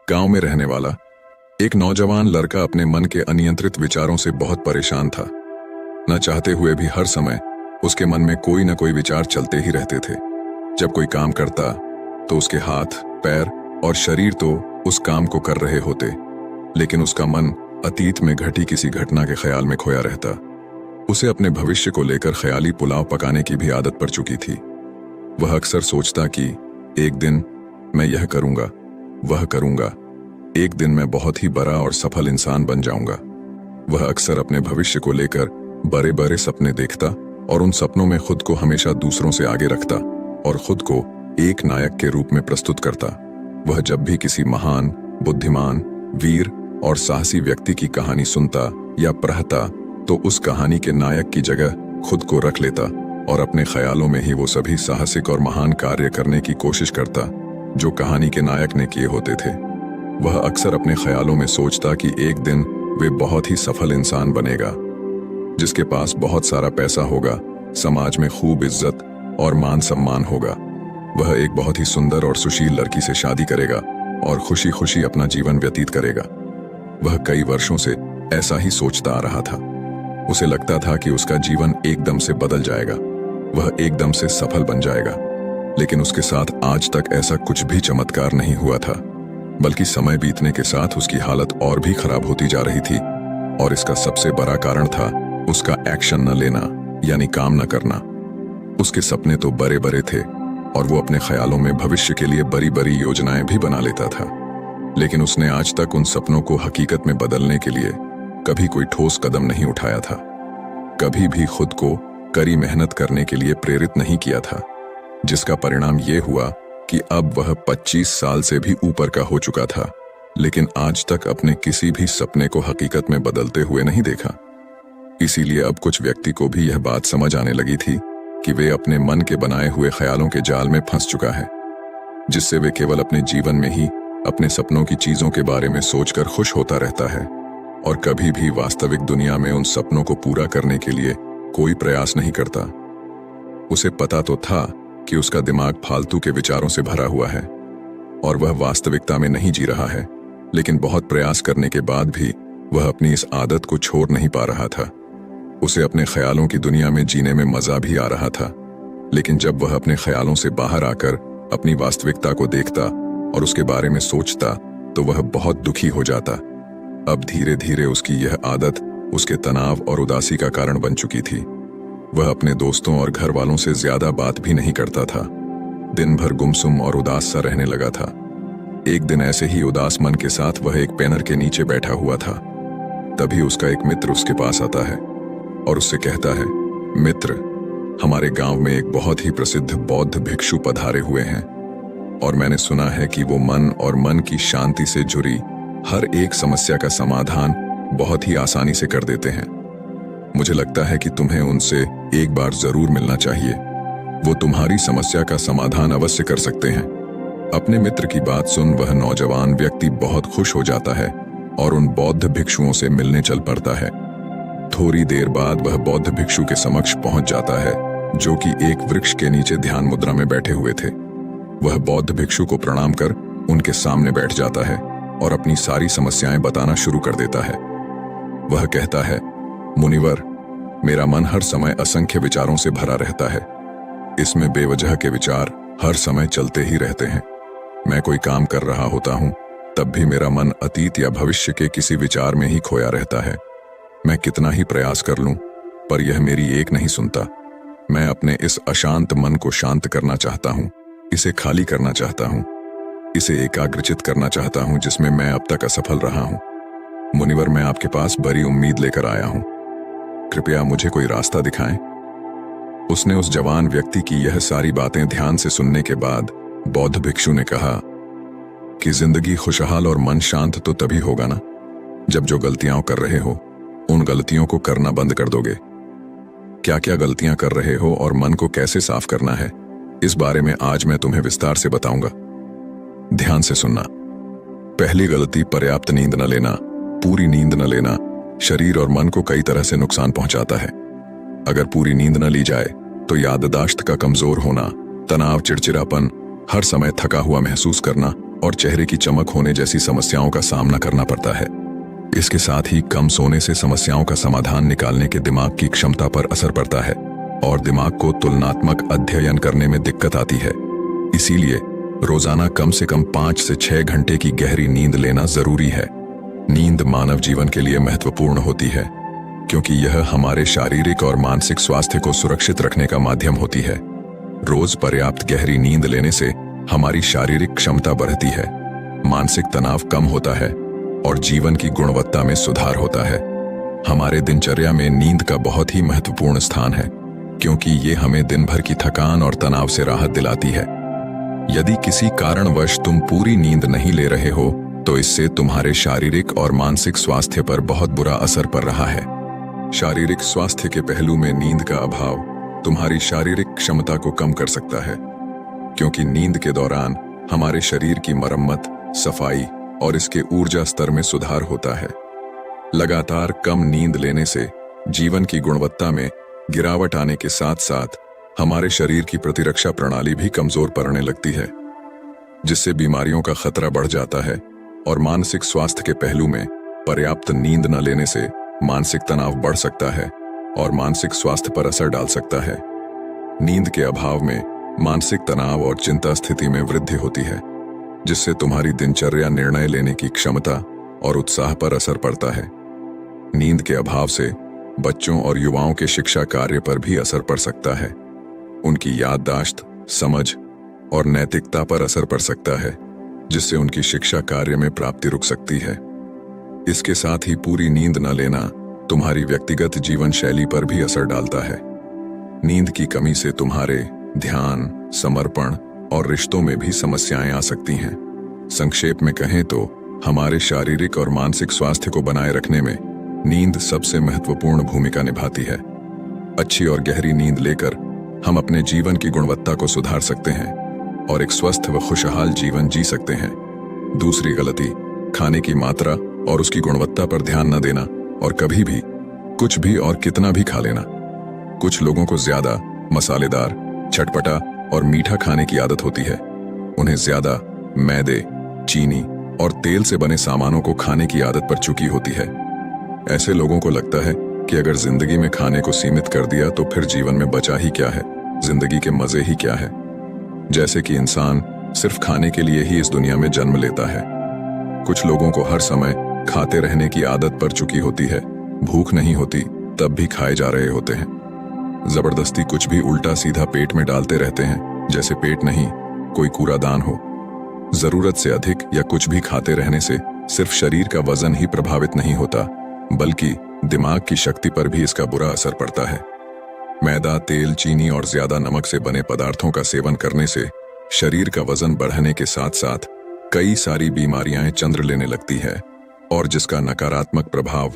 गांव में रहने वाला एक नौजवान लड़का अपने मन के अनियंत्रित विचारों से बहुत परेशान था। न चाहते हुए भी हर समय उसके मन में कोई न कोई विचार चलते ही रहते थे। जब कोई काम करता तो उसके हाथ, पैर और शरीर तो उस काम को कर रहे होते, लेकिन उसका मन अतीत में घटी किसी घटना के ख्याल में खोया रहता। उसे अपने भविष्य को लेकर ख्याली पुलाव पकाने की भी आदत पड़ चुकी थी। वह अक्सर सोचता कि एक दिन मैं यह करूंगा, वह करूंगा, एक दिन मैं बहुत ही बड़ा और सफल इंसान बन जाऊंगा। वह अक्सर अपने भविष्य को लेकर बड़े बड़े सपने देखता और उन सपनों में खुद को हमेशा दूसरों से आगे रखता और खुद को एक नायक के रूप में प्रस्तुत करता। वह जब भी किसी महान, बुद्धिमान, वीर और साहसी व्यक्ति की कहानी सुनता या पढ़ता तो उस कहानी के नायक की जगह खुद को रख लेता और अपने ख्यालों में ही वो सभी साहसिक और महान कार्य करने की कोशिश करता जो कहानी के नायक ने किए होते थे। वह अक्सर अपने ख्यालों में सोचता कि एक दिन वे बहुत ही सफल इंसान बनेगा, जिसके पास बहुत सारा पैसा होगा, समाज में खूब इज्जत और मान सम्मान होगा। वह एक बहुत ही सुंदर और सुशील लड़की से शादी करेगा और खुशी खुशी अपना जीवन व्यतीत करेगा। वह कई वर्षों से ऐसा ही सोचता आ रहा था। उसे लगता था कि उसका जीवन एकदम से बदल जाएगा, वह एकदम से सफल बन जाएगा, लेकिन उसके साथ आज तक ऐसा कुछ भी चमत्कार नहीं हुआ था, बल्कि समय बीतने के साथ उसकी हालत और भी खराब होती जा रही थी। और इसका सबसे बड़ा कारण था उसका एक्शन न लेना, यानी काम न करना। उसके सपने तो बड़े बड़े थे और वो अपने ख्यालों में भविष्य के लिए बड़ी बड़ी योजनाएं भी बना लेता था, लेकिन उसने आज तक उन सपनों को हकीकत में बदलने के लिए कभी कोई ठोस कदम नहीं उठाया था। कभी भी खुद को कड़ी मेहनत करने के लिए प्रेरित नहीं किया था, जिसका परिणाम ये हुआ कि अब वह 25 साल से भी ऊपर का हो चुका था, लेकिन आज तक अपने किसी भी सपने को हकीकत में बदलते हुए नहीं देखा। इसीलिए अब कुछ व्यक्ति को भी यह बात समझ आने लगी थी कि वे अपने मन के बनाए हुए ख्यालों के जाल में फंस चुका है, जिससे वे केवल अपने जीवन में ही अपने सपनों की चीजों के बारे में सोचकर खुश होता रहता है और कभी भी वास्तविक दुनिया में उन सपनों को पूरा करने के लिए कोई प्रयास नहीं करता। उसे पता तो था कि उसका दिमाग फालतू के विचारों से भरा हुआ है और वह वास्तविकता में नहीं जी रहा है, लेकिन बहुत प्रयास करने के बाद भी वह अपनी इस आदत को छोड़ नहीं पा रहा था। उसे अपने ख्यालों की दुनिया में जीने में मजा भी आ रहा था, लेकिन जब वह अपने ख्यालों से बाहर आकर अपनी वास्तविकता को देखता और उसके बारे में सोचता तो वह बहुत दुखी हो जाता। अब धीरे धीरे उसकी यह आदत उसके तनाव और उदासी का कारण बन चुकी थी। वह अपने दोस्तों और घर वालों से ज्यादा बात भी नहीं करता था। दिन भर गुमसुम और उदास सा रहने लगा था। एक दिन ऐसे ही उदास मन के साथ वह एक पेनर के नीचे बैठा हुआ था। तभी उसका एक मित्र उसके पास आता है और उससे कहता है, मित्र, हमारे गांव में एक बहुत ही प्रसिद्ध बौद्ध भिक्षु पधारे हुए हैं और मैंने सुना है कि वो मन और मन की शांति से जुड़ी हर एक समस्या का समाधान बहुत ही आसानी से कर देते हैं। मुझे लगता है कि तुम्हें उनसे एक बार जरूर मिलना चाहिए। वो तुम्हारी समस्या का समाधान अवश्य कर सकते हैं। अपने मित्र की बात सुन वह नौजवान व्यक्ति बहुत खुश हो जाता है और उन बौद्ध भिक्षुओं से मिलने चल पड़ता है। थोड़ी देर बाद वह बौद्ध भिक्षु के समक्ष पहुंच जाता है, जो कि एक वृक्ष के नीचे ध्यान मुद्रा में बैठे हुए थे। वह बौद्ध भिक्षु को प्रणाम कर उनके सामने बैठ जाता है और अपनी सारी समस्याएं बताना शुरू कर देता है। वह कहता है, मुनिवर, मेरा मन हर समय असंख्य विचारों से भरा रहता है। इसमें बेवजह के विचार हर समय चलते ही रहते हैं। मैं कोई काम कर रहा होता हूं तब भी मेरा मन अतीत या भविष्य के किसी विचार में ही खोया रहता है। मैं कितना ही प्रयास कर लूं पर यह मेरी एक नहीं सुनता। मैं अपने इस अशांत मन को शांत करना चाहता हूं, इसे खाली करना चाहता हूं, इसे एकाग्रचित करना चाहता हूं जिसमें मैं अब तक असफल रहा हूं। मुनिवर, मैं आपके पास बड़ी उम्मीद लेकर आया हूं, कृपया मुझे कोई रास्ता दिखाएं। उसने उस जवान व्यक्ति की यह सारी बातें ध्यान से सुनने के बाद बौद्ध भिक्षु ने कहा कि जिंदगी खुशहाल और मन शांत तो तभी होगा ना जब जो गलतियां कर रहे हो उन गलतियों को करना बंद कर दोगे। क्या क्या गलतियां कर रहे हो और मन को कैसे साफ करना है, इस बारे में आज मैं तुम्हें विस्तार से बताऊंगा। ध्यान से सुनना। पहली गलती, पर्याप्त नींद न लेना। पूरी नींद न लेना शरीर और मन को कई तरह से नुकसान पहुंचाता है। अगर पूरी नींद न ली जाए तो याददाश्त का कमजोर होना, तनाव, चिड़चिड़ापन, हर समय थका हुआ महसूस करना और चेहरे की चमक होने जैसी समस्याओं का सामना करना पड़ता है। इसके साथ ही कम सोने से समस्याओं का समाधान निकालने के दिमाग की क्षमता पर असर पड़ता है और दिमाग को तुलनात्मक अध्ययन करने में दिक्कत आती है। इसीलिए रोजाना कम से कम 5 से 6 घंटे की गहरी नींद लेना जरूरी है। नींद मानव जीवन के लिए महत्वपूर्ण होती है क्योंकि यह हमारे शारीरिक और मानसिक स्वास्थ्य को सुरक्षित रखने का माध्यम होती है। रोज पर्याप्त गहरी नींद लेने से हमारी शारीरिक क्षमता बढ़ती है, मानसिक तनाव कम होता है और जीवन की गुणवत्ता में सुधार होता है। हमारे दिनचर्या में नींद का बहुत ही महत्वपूर्ण स्थान है क्योंकि ये हमें दिन भर की थकान और तनाव से राहत दिलाती है। यदि किसी कारणवश तुम पूरी नींद नहीं ले रहे हो तो इससे तुम्हारे शारीरिक और मानसिक स्वास्थ्य पर बहुत बुरा असर पड़ रहा है। शारीरिक स्वास्थ्य के पहलू में नींद का अभाव तुम्हारी शारीरिक क्षमता को कम कर सकता है क्योंकि नींद के दौरान हमारे शरीर की मरम्मत, सफाई और इसके ऊर्जा स्तर में सुधार होता है। लगातार कम नींद लेने से जीवन की गुणवत्ता में गिरावट आने के साथ साथ हमारे शरीर की प्रतिरक्षा प्रणाली भी कमजोर पड़ने लगती है, जिससे बीमारियों का खतरा बढ़ जाता है। और मानसिक स्वास्थ्य के पहलू में पर्याप्त नींद न लेने से मानसिक तनाव बढ़ सकता है और मानसिक स्वास्थ्य पर असर डाल सकता है। नींद के अभाव में मानसिक तनाव और चिंता स्थिति में वृद्धि होती है, जिससे तुम्हारी दिनचर्या, निर्णय लेने की क्षमता और उत्साह पर असर पड़ता है। नींद के अभाव से बच्चों और युवाओं के शिक्षा कार्य पर भी असर पड़ सकता है। उनकी याददाश्त, समझ और नैतिकता पर असर पड़ सकता है, जिससे उनकी शिक्षा कार्य में प्राप्ति रुक सकती है। इसके साथ ही पूरी नींद न लेना तुम्हारी व्यक्तिगत जीवन शैली पर भी असर डालता है। नींद की कमी से तुम्हारे ध्यान, समर्पण और रिश्तों में भी समस्याएं आ सकती हैं। संक्षेप में कहें तो हमारे शारीरिक और मानसिक स्वास्थ्य को बनाए रखने में नींद सबसे महत्वपूर्ण भूमिका निभाती है। अच्छी और गहरी नींद लेकर हम अपने जीवन की गुणवत्ता को सुधार सकते हैं और एक स्वस्थ व खुशहाल जीवन जी सकते हैं। दूसरी गलती, खाने की मात्रा और उसकी गुणवत्ता पर ध्यान न देना और कभी भी कुछ भी और कितना भी खा लेना। कुछ लोगों को ज्यादा मसालेदार, चटपटा और मीठा खाने की आदत होती है। उन्हें ज्यादा मैदे, चीनी और तेल से बने सामानों को खाने की आदत पड़ चुकी होती है। ऐसे लोगों को लगता है कि अगर जिंदगी में खाने को सीमित कर दिया तो फिर जीवन में बचा ही क्या है, जिंदगी के मजे ही क्या है। जैसे कि इंसान सिर्फ खाने के लिए ही इस दुनिया में जन्म लेता है। कुछ लोगों को हर समय खाते रहने की आदत पड़ चुकी होती है। भूख नहीं होती तब भी खाए जा रहे होते हैं। जबरदस्ती कुछ भी उल्टा सीधा पेट में डालते रहते हैं, जैसे पेट नहीं कोई कूड़ादान हो। जरूरत से अधिक या कुछ भी खाते रहने से सिर्फ शरीर का वजन ही प्रभावित नहीं होता, बल्कि दिमाग की शक्ति पर भी इसका बुरा असर पड़ता है। मैदा, तेल, चीनी और ज्यादा नमक से बने पदार्थों का सेवन करने से शरीर का वजन बढ़ने के साथ साथ कई सारी बीमारियां चंद्र लेने लगती है और जिसका नकारात्मक प्रभाव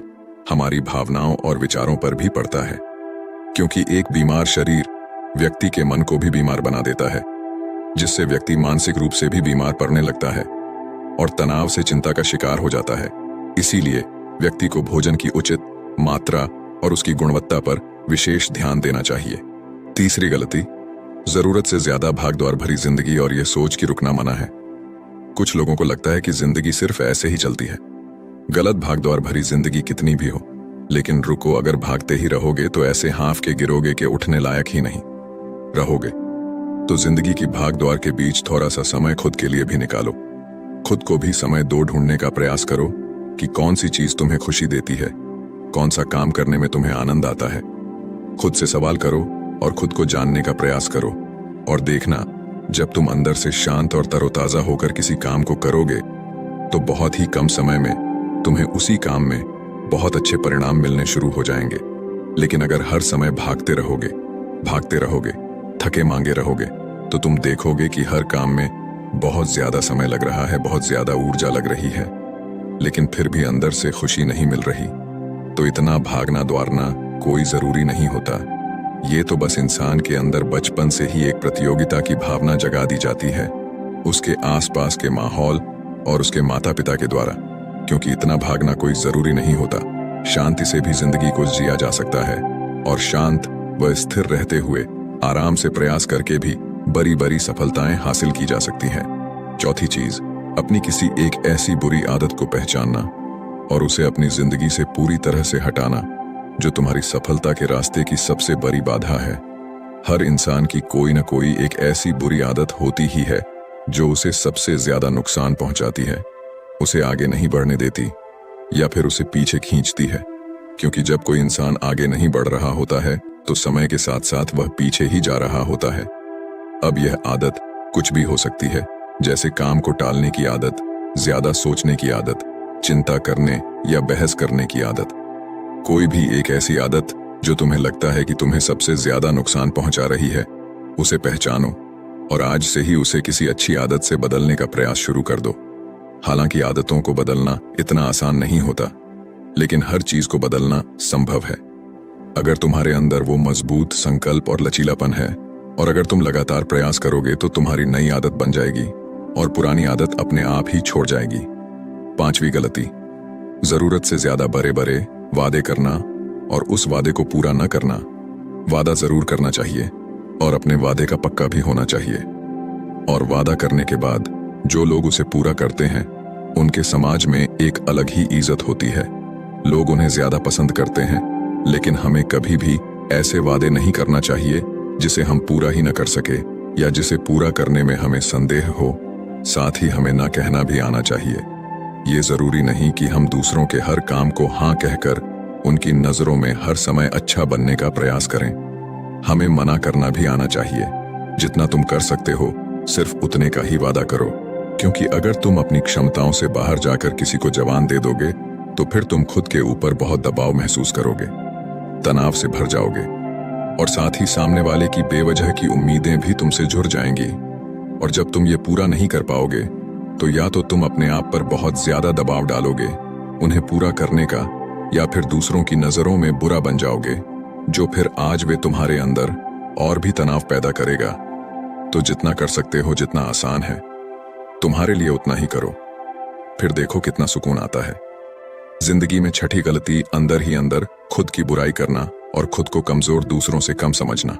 हमारी भावनाओं और विचारों पर भी पड़ता है, क्योंकि एक बीमार शरीर व्यक्ति के मन को भी बीमार बना देता है, जिससे व्यक्ति मानसिक रूप से भी बीमार पड़ने लगता है और तनाव से चिंता का शिकार हो जाता है। इसीलिए व्यक्ति को भोजन की उचित मात्रा और उसकी गुणवत्ता पर विशेष ध्यान देना चाहिए। तीसरी गलती, जरूरत से ज्यादा भागदौड़ भरी जिंदगी और यह सोच कि रुकना मना है। कुछ लोगों को लगता है कि जिंदगी सिर्फ ऐसे ही चलती है। गलत भागदौड़ भरी जिंदगी कितनी भी हो, लेकिन रुको, अगर भागते ही रहोगे तो ऐसे हांफ के गिरोगे कि उठने लायक ही नहीं रहोगे। तो जिंदगी की भागदौड़ के बीच थोड़ा सा समय खुद के लिए भी निकालो। खुद को भी समय दो ढूंढने का प्रयास करो कि कौन सी चीज तुम्हें खुशी देती है, कौन सा काम करने में तुम्हें आनंद आता है। खुद से सवाल करो और खुद को जानने का प्रयास करो और देखना, जब तुम अंदर से शांत और तरोताजा होकर किसी काम को करोगे तो बहुत ही कम समय में तुम्हें उसी काम में बहुत अच्छे परिणाम मिलने शुरू हो जाएंगे। लेकिन अगर हर समय भागते रहोगे, थके मांगे रहोगे, तो तुम देखोगे कि हर काम में बहुत ज्यादा समय लग रहा है, बहुत ज्यादा ऊर्जा लग रही है, लेकिन फिर भी अंदर से खुशी नहीं मिल रही। तो इतना भागना दौड़ना कोई जरूरी नहीं होता। ये तो बस इंसान के अंदर बचपन से ही एक प्रतियोगिता की भावना जगा दी जाती है, उसके आसपास के माहौल और उसके माता पिता के द्वारा। क्योंकि इतना भागना कोई जरूरी नहीं होता। शांति से भी जिंदगी को जिया जा सकता है और शांत व स्थिर रहते हुए आराम से प्रयास करके भी बड़ी बड़ी सफलताएं हासिल की जा सकती हैं। चौथी चीज, अपनी किसी एक ऐसी बुरी आदत को पहचानना और उसे अपनी जिंदगी से पूरी तरह से हटाना जो तुम्हारी सफलता के रास्ते की सबसे बड़ी बाधा है। हर इंसान की कोई न कोई एक ऐसी बुरी आदत होती ही है जो उसे सबसे ज्यादा नुकसान पहुंचाती है, उसे आगे नहीं बढ़ने देती या फिर उसे पीछे खींचती है। क्योंकि जब कोई इंसान आगे नहीं बढ़ रहा होता है तो समय के साथ साथ वह पीछे ही जा रहा होता है। अब यह आदत कुछ भी हो सकती है, जैसे काम को टालने की आदत, ज्यादा सोचने की आदत, चिंता करने या बहस करने की आदत। कोई भी एक ऐसी आदत जो तुम्हें लगता है कि तुम्हें सबसे ज्यादा नुकसान पहुंचा रही है, उसे पहचानो और आज से ही उसे किसी अच्छी आदत से बदलने का प्रयास शुरू कर दो। हालांकि आदतों को बदलना इतना आसान नहीं होता, लेकिन हर चीज को बदलना संभव है। अगर तुम्हारे अंदर वो मजबूत संकल्प और लचीलापन है और अगर तुम लगातार प्रयास करोगे तो तुम्हारी नई आदत बन जाएगी और पुरानी आदत अपने आप ही छोड़ जाएगी। 5वीं गलती, जरूरत से ज्यादा बड़े बड़े वादे करना और उस वादे को पूरा न करना। वादा जरूर करना चाहिए और अपने वादे का पक्का भी होना चाहिए, और वादा करने के बाद जो लोग उसे पूरा करते हैं उनके समाज में एक अलग ही इज्जत होती है। लोग उन्हें ज्यादा पसंद करते हैं। लेकिन हमें कभी भी ऐसे वादे नहीं करना चाहिए जिसे हम पूरा ही न कर सके या जिसे पूरा करने में हमें संदेह हो। साथ ही हमें ना कहना भी आना चाहिए। ये जरूरी नहीं कि हम दूसरों के हर काम को हाँ कहकर उनकी नजरों में हर समय अच्छा बनने का प्रयास करें। हमें मना करना भी आना चाहिए। जितना तुम कर सकते हो सिर्फ उतने का ही वादा करो, क्योंकि अगर तुम अपनी क्षमताओं से बाहर जाकर किसी को जवान दे दोगे तो फिर तुम खुद के ऊपर बहुत दबाव महसूस करोगे, तनाव से भर जाओगे और साथ ही सामने वाले की बेवजह की उम्मीदें भी तुमसे जुड़ जाएंगी। और जब तुम ये पूरा नहीं कर पाओगे तो या तो तुम अपने आप पर बहुत ज्यादा दबाव डालोगे उन्हें पूरा करने का, या फिर दूसरों की नजरों में बुरा बन जाओगे, जो फिर आज वे तुम्हारे अंदर और भी तनाव पैदा करेगा। तो जितना कर सकते हो, जितना आसान है तुम्हारे लिए उतना ही करो, फिर देखो कितना सुकून आता है। जिंदगी में छठी गलती, अंदर ही अंदर खुद की बुराई करना और खुद को कमजोर दूसरों से कम समझना।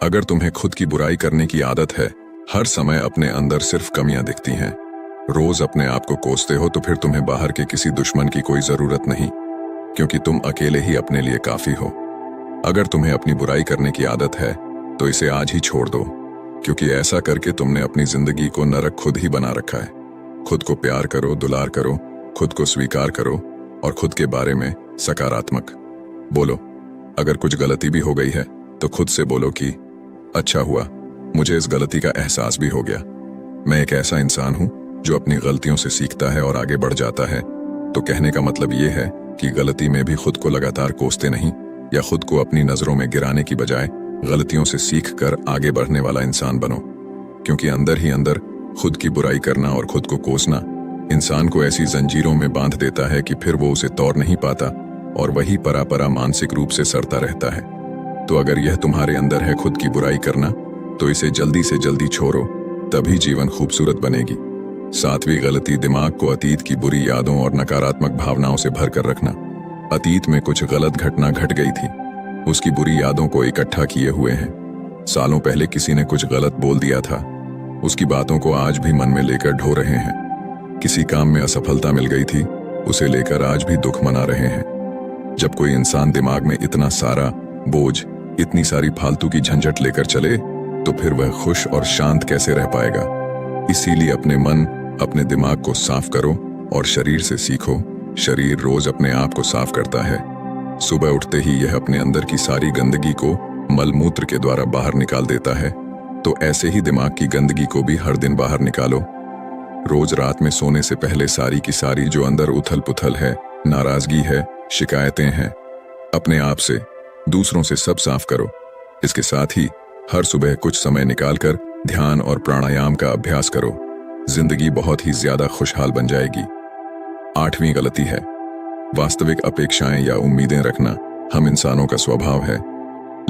अगर तुम्हें खुद की बुराई करने की आदत है, हर समय अपने अंदर सिर्फ कमियां दिखती हैं, रोज अपने आप को कोसते हो, तो फिर तुम्हें बाहर के किसी दुश्मन की कोई जरूरत नहीं, क्योंकि तुम अकेले ही अपने लिए काफी हो। अगर तुम्हें अपनी बुराई करने की आदत है तो इसे आज ही छोड़ दो, क्योंकि ऐसा करके तुमने अपनी जिंदगी को नरक खुद ही बना रखा है। खुद को प्यार करो, दुलार करो, खुद को स्वीकार करो और खुद के बारे में सकारात्मक बोलो। अगर कुछ गलती भी हो गई है तो खुद से बोलो कि अच्छा हुआ, मुझे इस गलती का एहसास भी हो गया। मैं एक ऐसा इंसान हूं जो अपनी गलतियों से सीखता है और आगे बढ़ जाता है। तो कहने का मतलब ये है कि गलती में भी खुद को लगातार कोसते नहीं, या खुद को अपनी नजरों में गिराने की बजाय गलतियों से सीख कर आगे बढ़ने वाला इंसान बनो। क्योंकि अंदर ही अंदर खुद की बुराई करना और खुद को कोसना इंसान को ऐसी जंजीरों में बांध देता है कि फिर वो उसे तोड़ नहीं पाता और वही परा मानसिक रूप से सड़ता रहता है। तो अगर यह तुम्हारे अंदर है खुद की बुराई करना, तो इसे जल्दी से जल्दी छोड़ो, तभी जीवन खूबसूरत बनेगी। 7वीं गलती, दिमाग को अतीत की बुरी यादों और नकारात्मक भावनाओं से भरकर रखना। अतीत में कुछ गलत घटना घट गई थी, उसकी बुरी यादों को इकट्ठा किए हुए हैं। सालों पहले किसी ने कुछ गलत बोल दिया था, उसकी बातों को आज भी मन में लेकर ढो रहे हैं। किसी काम में असफलता मिल गई थी, उसे लेकर आज भी दुख मना रहे हैं। जब कोई इंसान दिमाग में इतना सारा बोझ, इतनी सारी फालतू की झंझट लेकर चले, तो फिर वह खुश और शांत कैसे रह पाएगा। इसीलिए अपने मन, अपने दिमाग को साफ करो और शरीर से सीखो। शरीर रोज अपने आप को साफ करता है। सुबह उठते ही यह अपने अंदर की सारी गंदगी को मलमूत्र के द्वारा बाहर निकाल देता है। तो ऐसे ही दिमाग की गंदगी को भी हर दिन बाहर निकालो। रोज रात में सोने से पहले सारी की सारी जो अंदर उथल पुथल है, नाराजगी है, शिकायतें हैं, अपने आप से, दूसरों से सब साफ करो। इसके साथ ही हर सुबह कुछ समय निकालकर ध्यान और प्राणायाम का अभ्यास करो। जिंदगी बहुत ही ज्यादा खुशहाल बन जाएगी। 8वीं गलती है वास्तविक अपेक्षाएं या उम्मीदें रखना। हम इंसानों का स्वभाव है,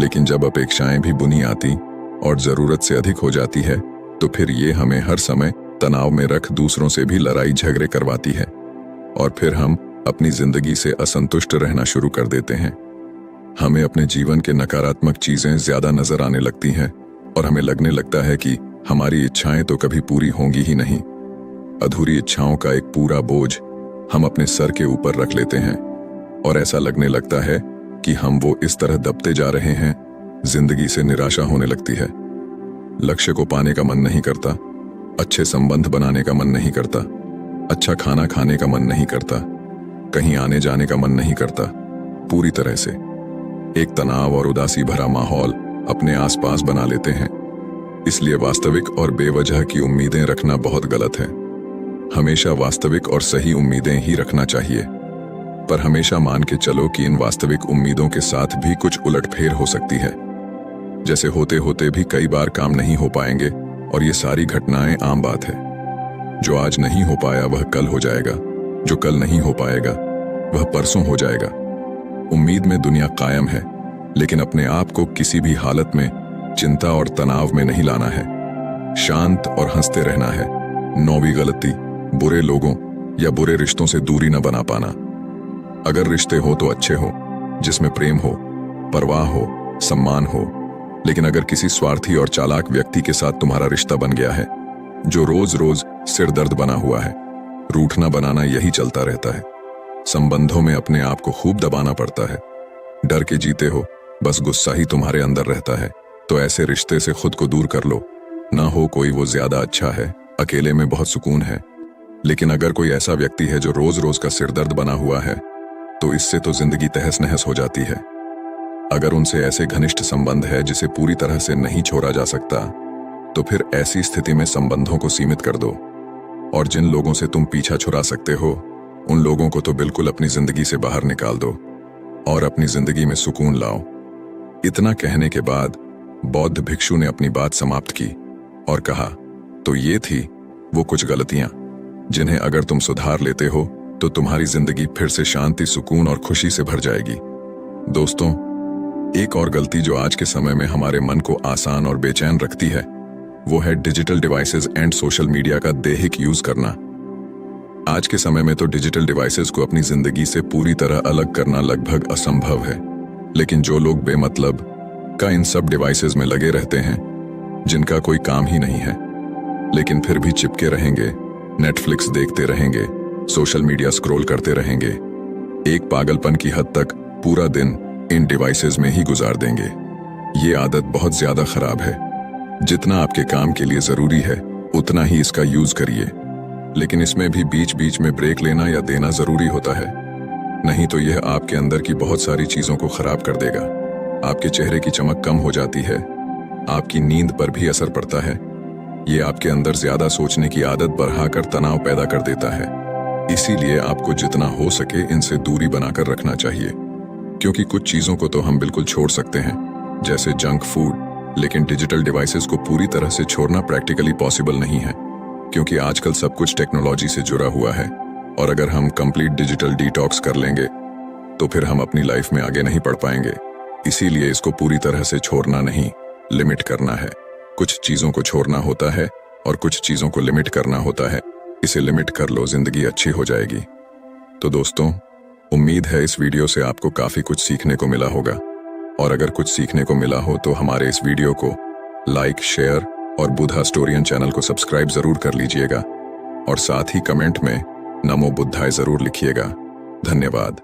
लेकिन जब अपेक्षाएं भी बुनी आती और जरूरत से अधिक हो जाती है, तो फिर ये हमें हर समय तनाव में रख दूसरों से भी लड़ाई झगड़े करवाती है और फिर हम अपनी जिंदगी से असंतुष्ट रहना शुरू कर देते हैं। हमें अपने जीवन के नकारात्मक चीजें ज्यादा नजर आने लगती हैं और हमें लगने लगता है कि हमारी इच्छाएं तो कभी पूरी होंगी ही नहीं। अधूरी इच्छाओं का एक पूरा बोझ हम अपने सर के ऊपर रख लेते हैं और ऐसा लगने लगता है कि हम वो इस तरह दबते जा रहे हैं, जिंदगी से निराशा होने लगती है। लक्ष्य को पाने का मन नहीं करता, अच्छे संबंध बनाने का मन नहीं करता, अच्छा खाना खाने का मन नहीं करता, कहीं आने जाने का मन नहीं करता। पूरी तरह से एक तनाव और उदासी भरा माहौल अपने आसपास बना लेते हैं। इसलिए वास्तविक और बेवजह की उम्मीदें रखना बहुत गलत है। हमेशा वास्तविक और सही उम्मीदें ही रखना चाहिए, पर हमेशा मान के चलो कि इन वास्तविक उम्मीदों के साथ भी कुछ उलटफेर हो सकती है। जैसे होते होते भी कई बार काम नहीं हो पाएंगे और ये सारी घटनाएं आम बात है। जो आज नहीं हो पाया वह कल हो जाएगा, जो कल नहीं हो पाएगा वह परसों हो जाएगा। उम्मीद में दुनिया कायम है, लेकिन अपने आप को किसी भी हालत में चिंता और तनाव में नहीं लाना है। शांत और हंसते रहना है। 9वीं गलती, बुरे लोगों या बुरे रिश्तों से दूरी न बना पाना। अगर रिश्ते हो तो अच्छे हो, जिसमें प्रेम हो, परवाह हो, सम्मान हो, लेकिन अगर किसी स्वार्थी और चालाक व्यक्ति के साथ तुम्हारा रिश्ता बन गया है जो रोज रोज सिर दर्द बना हुआ है, रूठना बनाना यही चलता रहता है। संबंधों में अपने आप को खूब दबाना पड़ता है, डर के जीते हो, बस गुस्सा ही तुम्हारे अंदर रहता है, तो ऐसे रिश्ते से खुद को दूर कर लो। ना हो कोई वो ज्यादा अच्छा है, अकेले में बहुत सुकून है। लेकिन अगर कोई ऐसा व्यक्ति है जो रोज रोज का सिरदर्द बना हुआ है, तो इससे तो जिंदगी तहस नहस हो जाती है। अगर उनसे ऐसे घनिष्ठ संबंध है जिसे पूरी तरह से नहीं छोड़ा जा सकता, तो फिर ऐसी स्थिति में संबंधों को सीमित कर दो। और जिन लोगों से तुम पीछा छुड़ा सकते हो, उन लोगों को तो बिल्कुल अपनी जिंदगी से बाहर निकाल दो और अपनी जिंदगी में सुकून लाओ। इतना कहने के बाद बौद्ध भिक्षु ने अपनी बात समाप्त की और कहा, तो ये थी वो कुछ गलतियां जिन्हें अगर तुम सुधार लेते हो तो तुम्हारी जिंदगी फिर से शांति, सुकून और खुशी से भर जाएगी। दोस्तों, एक और गलती जो आज के समय में हमारे मन को आसान और बेचैन रखती है, वो है digital devices and social media का दैहिक यूज करना। आज के समय में तो डिजिटल डिवाइसेस को अपनी जिंदगी से पूरी तरह अलग करना लगभग असंभव है। लेकिन जो लोग बेमतलब का इन सब डिवाइसेस में लगे रहते हैं, जिनका कोई काम ही नहीं है, लेकिन फिर भी चिपके रहेंगे, नेटफ्लिक्स देखते रहेंगे, सोशल मीडिया स्क्रॉल करते रहेंगे, एक पागलपन की हद तक पूरा दिन इन डिवाइसेस में ही गुजार देंगे। ये आदत बहुत ज्यादा खराब है। जितना आपके काम के लिए जरूरी है उतना ही इसका यूज करिए, लेकिन इसमें भी बीच बीच में ब्रेक लेना या देना जरूरी होता है। नहीं तो यह आपके अंदर की बहुत सारी चीजों को खराब कर देगा। आपके चेहरे की चमक कम हो जाती है, आपकी नींद पर भी असर पड़ता है। ये आपके अंदर ज्यादा सोचने की आदत बढ़ाकर तनाव पैदा कर देता है। इसीलिए आपको जितना हो सके इनसे दूरी बनाकर रखना चाहिए, क्योंकि कुछ चीजों को तो हम बिल्कुल छोड़ सकते हैं, जैसे जंक फूड, लेकिन डिजिटल डिवाइसेस को पूरी तरह से छोड़ना प्रैक्टिकली पॉसिबल नहीं है, क्योंकि आजकल सब कुछ टेक्नोलॉजी से जुड़ा हुआ है। और अगर हम कंप्लीट डिजिटल डिटॉक्स कर लेंगे तो फिर हम अपनी लाइफ में आगे नहीं बढ़ पाएंगे। इसीलिए इसको पूरी तरह से छोड़ना नहीं, लिमिट करना है। कुछ चीजों को छोड़ना होता है और कुछ चीजों को लिमिट करना होता है। इसे लिमिट कर लो, जिंदगी अच्छी हो जाएगी। तो दोस्तों, उम्मीद है इस वीडियो से आपको काफी कुछ सीखने को मिला होगा, और अगर कुछ सीखने को मिला हो तो हमारे इस वीडियो को लाइक, शेयर और बुद्धा स्टोरियन चैनल को सब्सक्राइब जरूर कर लीजिएगा, और साथ ही कमेंट में नमो बुद्धाय जरूर लिखिएगा। धन्यवाद।